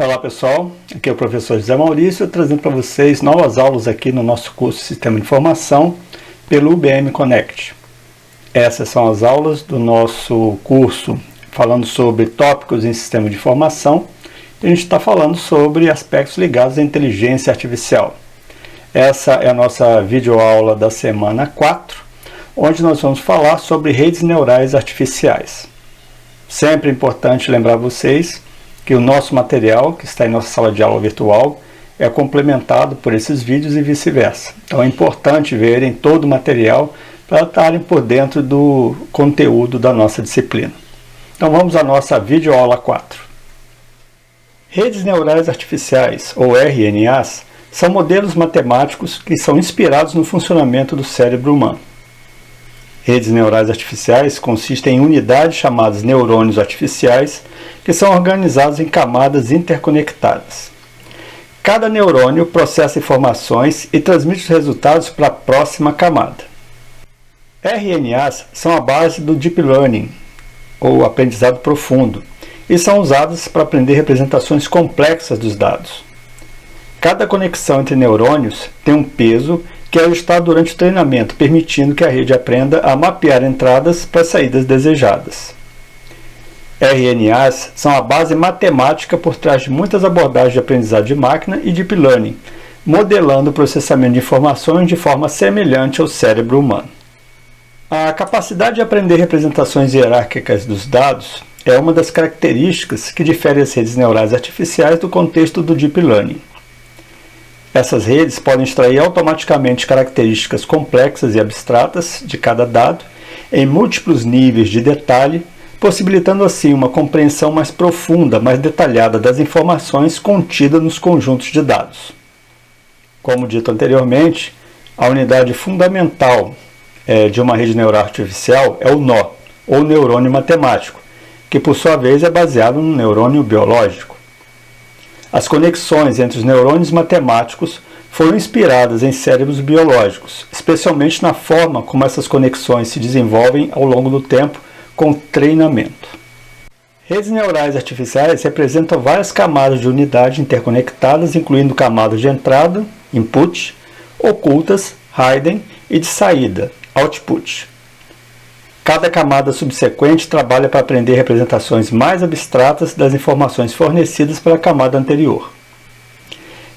Olá pessoal, aqui é o professor José Maurício, trazendo para vocês novas aulas aqui no nosso curso Sistema de Informação pelo UBM Connect. Essas são as aulas do nosso curso falando sobre tópicos em Sistema de Informação. A gente está falando sobre aspectos ligados à inteligência artificial. Essa é a nossa videoaula da semana 4, onde nós vamos falar sobre redes neurais artificiais. Sempre é importante lembrar vocês que o nosso material, que está em nossa sala de aula virtual, é complementado por esses vídeos e vice-versa. Então é importante verem todo o material para estarem por dentro do conteúdo da nossa disciplina. Então vamos à nossa videoaula 4. Redes neurais artificiais, ou RNAs, são modelos matemáticos que são inspirados no funcionamento do cérebro humano. Redes neurais artificiais consistem em unidades chamadas neurônios artificiais, que são organizados em camadas interconectadas. Cada neurônio processa informações e transmite os resultados para a próxima camada. RNAs são a base do Deep Learning, ou aprendizado profundo, e são usadas para aprender representações complexas dos dados. Cada conexão entre neurônios tem um peso que é ajustado durante o treinamento, permitindo que a rede aprenda a mapear entradas para saídas desejadas. RNAs são a base matemática por trás de muitas abordagens de aprendizado de máquina e Deep Learning, modelando o processamento de informações de forma semelhante ao cérebro humano. A capacidade de aprender representações hierárquicas dos dados é uma das características que difere as redes neurais artificiais do contexto do Deep Learning. Essas redes podem extrair automaticamente características complexas e abstratas de cada dado em múltiplos níveis de detalhe, possibilitando assim uma compreensão mais profunda, mais detalhada das informações contidas nos conjuntos de dados. Como dito anteriormente, a unidade fundamental de uma rede neural artificial é o nó, ou neurônio matemático, que por sua vez é baseado no neurônio biológico. As conexões entre os neurônios matemáticos foram inspiradas em cérebros biológicos, especialmente na forma como essas conexões se desenvolvem ao longo do tempo com treinamento. Redes neurais artificiais representam várias camadas de unidade interconectadas, incluindo camadas de entrada, input, ocultas, hidden, e de saída, output. Cada camada subsequente trabalha para aprender representações mais abstratas das informações fornecidas pela camada anterior.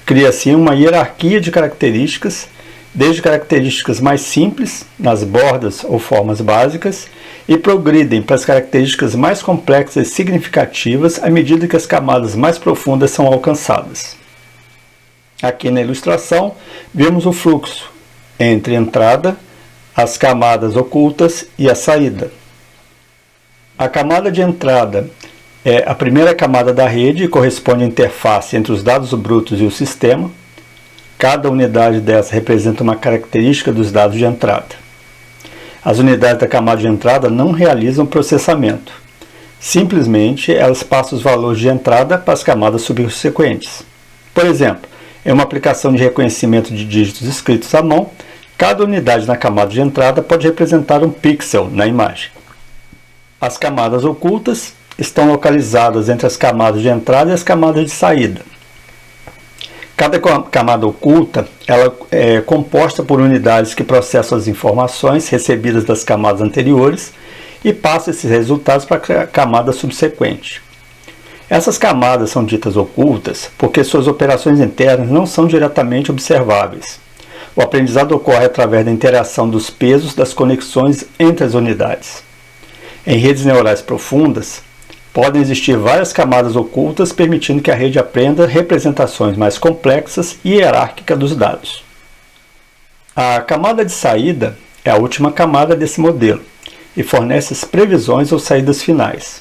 Cria-se uma hierarquia de características, desde características mais simples, nas bordas ou formas básicas, e progridem para as características mais complexas e significativas à medida que as camadas mais profundas são alcançadas. Aqui na ilustração, vemos o fluxo entre entrada, as camadas ocultas e a saída. A camada de entrada é a primeira camada da rede e corresponde à interface entre os dados brutos e o sistema. Cada unidade dessa representa uma característica dos dados de entrada. As unidades da camada de entrada não realizam processamento. Simplesmente, elas passam os valores de entrada para as camadas subsequentes. Por exemplo, em uma aplicação de reconhecimento de dígitos escritos à mão, cada unidade na camada de entrada pode representar um pixel na imagem. As camadas ocultas estão localizadas entre as camadas de entrada e as camadas de saída. Cada camada oculta ela é composta por unidades que processam as informações recebidas das camadas anteriores e passam esses resultados para a camada subsequente. Essas camadas são ditas ocultas porque suas operações internas não são diretamente observáveis. O aprendizado ocorre através da interação dos pesos das conexões entre as unidades. Em redes neurais profundas, podem existir várias camadas ocultas, permitindo que a rede aprenda representações mais complexas e hierárquicas dos dados. A camada de saída é a última camada desse modelo e fornece as previsões ou saídas finais.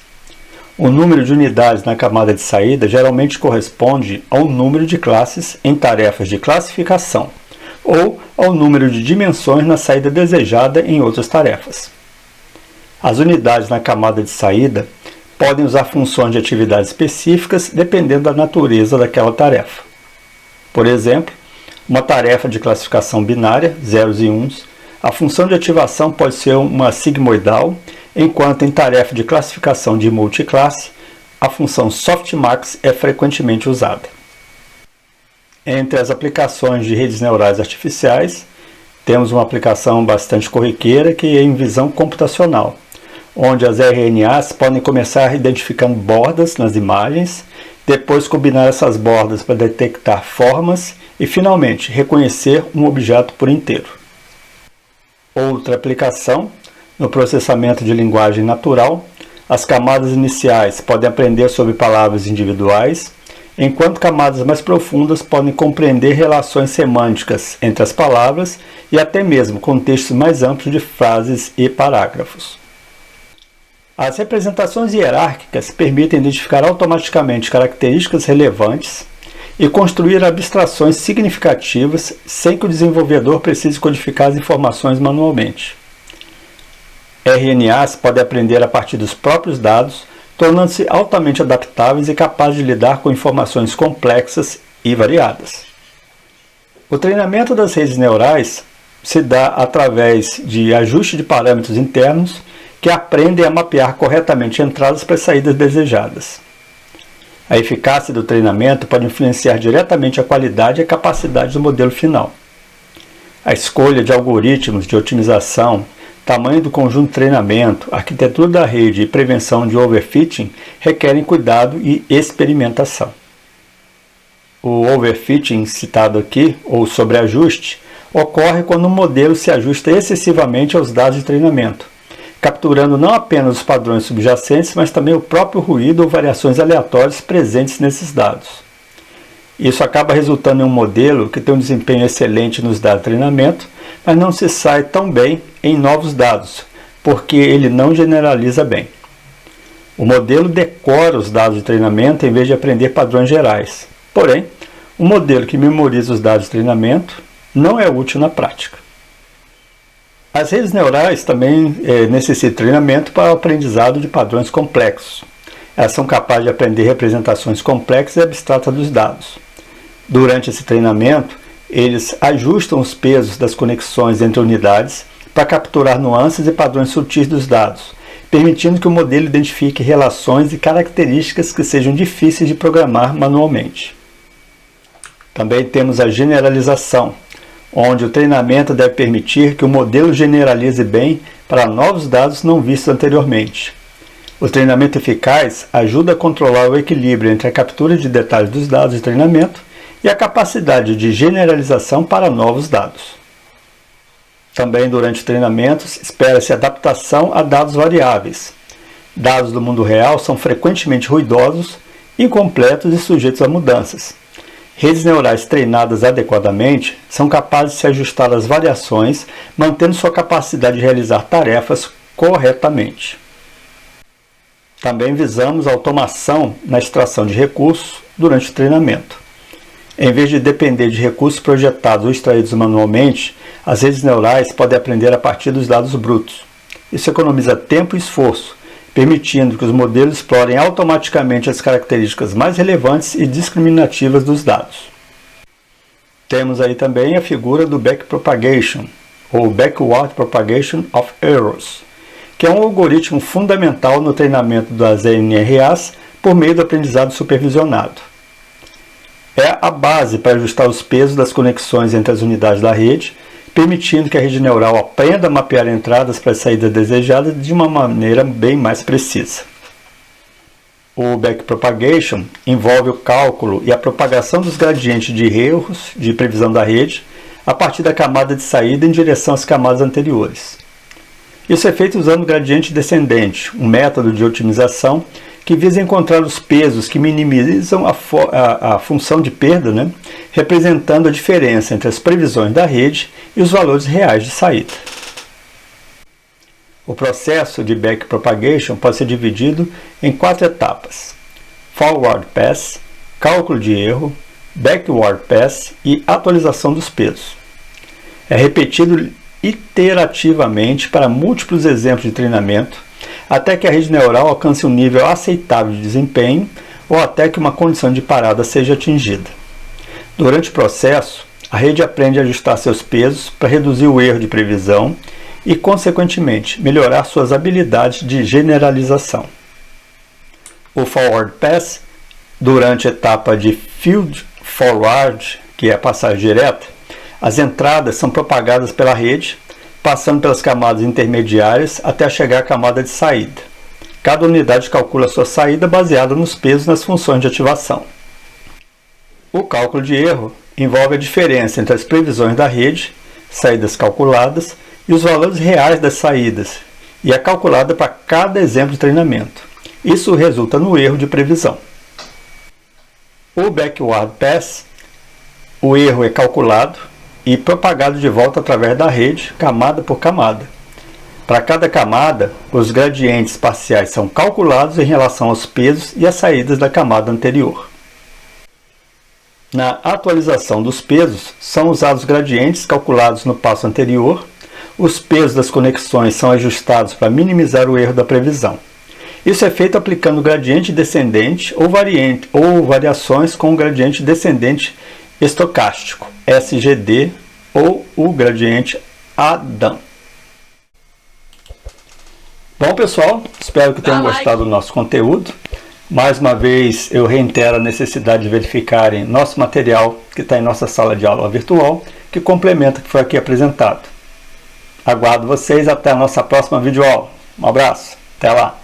O número de unidades na camada de saída geralmente corresponde ao número de classes em tarefas de classificação, ou ao número de dimensões na saída desejada em outras tarefas. As unidades na camada de saída podem usar funções de atividades específicas dependendo da natureza daquela tarefa. Por exemplo, uma tarefa de classificação binária, zeros e uns, a função de ativação pode ser uma sigmoidal, enquanto em tarefa de classificação de multiclasse, a função softmax é frequentemente usada. Entre as aplicações de redes neurais artificiais, temos uma aplicação bastante corriqueira que é em visão computacional, onde as RNAs podem começar identificando bordas nas imagens, depois combinar essas bordas para detectar formas e, finalmente, reconhecer um objeto por inteiro. Outra aplicação, no processamento de linguagem natural, as camadas iniciais podem aprender sobre palavras individuais, enquanto camadas mais profundas podem compreender relações semânticas entre as palavras e até mesmo contextos mais amplos de frases e parágrafos. As representações hierárquicas permitem identificar automaticamente características relevantes e construir abstrações significativas sem que o desenvolvedor precise codificar as informações manualmente. RNAs podem aprender a partir dos próprios dados, tornando-se altamente adaptáveis e capazes de lidar com informações complexas e variadas. O treinamento das redes neurais se dá através de ajuste de parâmetros internos que aprendem a mapear corretamente entradas para saídas desejadas. A eficácia do treinamento pode influenciar diretamente a qualidade e a capacidade do modelo final. A escolha de algoritmos de otimização, tamanho do conjunto de treinamento, arquitetura da rede e prevenção de overfitting requerem cuidado e experimentação. O overfitting citado aqui, ou sobreajuste, ocorre quando um modelo se ajusta excessivamente aos dados de treinamento, capturando não apenas os padrões subjacentes, mas também o próprio ruído ou variações aleatórias presentes nesses dados. Isso acaba resultando em um modelo que tem um desempenho excelente nos dados de treinamento, mas não se sai tão bem em novos dados, porque ele não generaliza bem. O modelo decora os dados de treinamento em vez de aprender padrões gerais. Porém, um modelo que memoriza os dados de treinamento não é útil na prática. As redes neurais também necessitam de treinamento para o aprendizado de padrões complexos. Elas são capazes de aprender representações complexas e abstratas dos dados. Durante esse treinamento, eles ajustam os pesos das conexões entre unidades para capturar nuances e padrões sutis dos dados, permitindo que o modelo identifique relações e características que sejam difíceis de programar manualmente. Também temos a generalização, onde o treinamento deve permitir que o modelo generalize bem para novos dados não vistos anteriormente. O treinamento eficaz ajuda a controlar o equilíbrio entre a captura de detalhes dos dados de treinamento e a capacidade de generalização para novos dados. Também durante treinamentos, espera-se adaptação a dados variáveis. Dados do mundo real são frequentemente ruidosos, incompletos e sujeitos a mudanças. Redes neurais treinadas adequadamente são capazes de se ajustar às variações, mantendo sua capacidade de realizar tarefas corretamente. Também visamos a automação na extração de recursos durante o treinamento. Em vez de depender de recursos projetados ou extraídos manualmente, as redes neurais podem aprender a partir dos dados brutos. Isso economiza tempo e esforço, permitindo que os modelos explorem automaticamente as características mais relevantes e discriminativas dos dados. Temos aí também a figura do backpropagation, ou Backward Propagation of Errors, que é um algoritmo fundamental no treinamento das NRAs por meio do aprendizado supervisionado. É a base para ajustar os pesos das conexões entre as unidades da rede, permitindo que a rede neural aprenda a mapear entradas para as saídas desejadas de uma maneira bem mais precisa. O backpropagation envolve o cálculo e a propagação dos gradientes de erros de previsão da rede a partir da camada de saída em direção às camadas anteriores. Isso é feito usando o gradiente descendente, um método de otimização que visa encontrar os pesos que minimizam a função de perda, representando a diferença entre as previsões da rede e os valores reais de saída. O processo de backpropagation pode ser dividido em 4 etapas: forward pass, cálculo de erro, backward pass e atualização dos pesos. É repetido iterativamente para múltiplos exemplos de treinamento, até que a rede neural alcance um nível aceitável de desempenho ou até que uma condição de parada seja atingida. Durante o processo, a rede aprende a ajustar seus pesos para reduzir o erro de previsão e, consequentemente, melhorar suas habilidades de generalização. o Forward Pass, durante a etapa de Feed Forward, que é a passagem direta, as entradas são propagadas pela rede, passando pelas camadas intermediárias até chegar à camada de saída. Cada unidade calcula sua saída baseada nos pesos nas funções de ativação. O cálculo de erro envolve a diferença entre as previsões da rede, saídas calculadas, e os valores reais das saídas, e é calculada para cada exemplo de treinamento. Isso resulta no erro de previsão. O Backward Pass, o erro é calculado e propagado de volta através da rede, camada por camada. Para cada camada, os gradientes parciais são calculados em relação aos pesos e às saídas da camada anterior. Na atualização dos pesos, são usados gradientes calculados no passo anterior. Os pesos das conexões são ajustados para minimizar o erro da previsão. Isso é feito aplicando gradiente descendente ou variações com o gradiente descendente estocástico, SGD, ou o gradiente Adam. Bom, pessoal, espero que tenham gostado do nosso conteúdo. Mais uma vez, eu reitero a necessidade de verificarem nosso material que está em nossa sala de aula virtual, que complementa o que foi aqui apresentado. Aguardo vocês até a nossa próxima videoaula. Um abraço, até lá!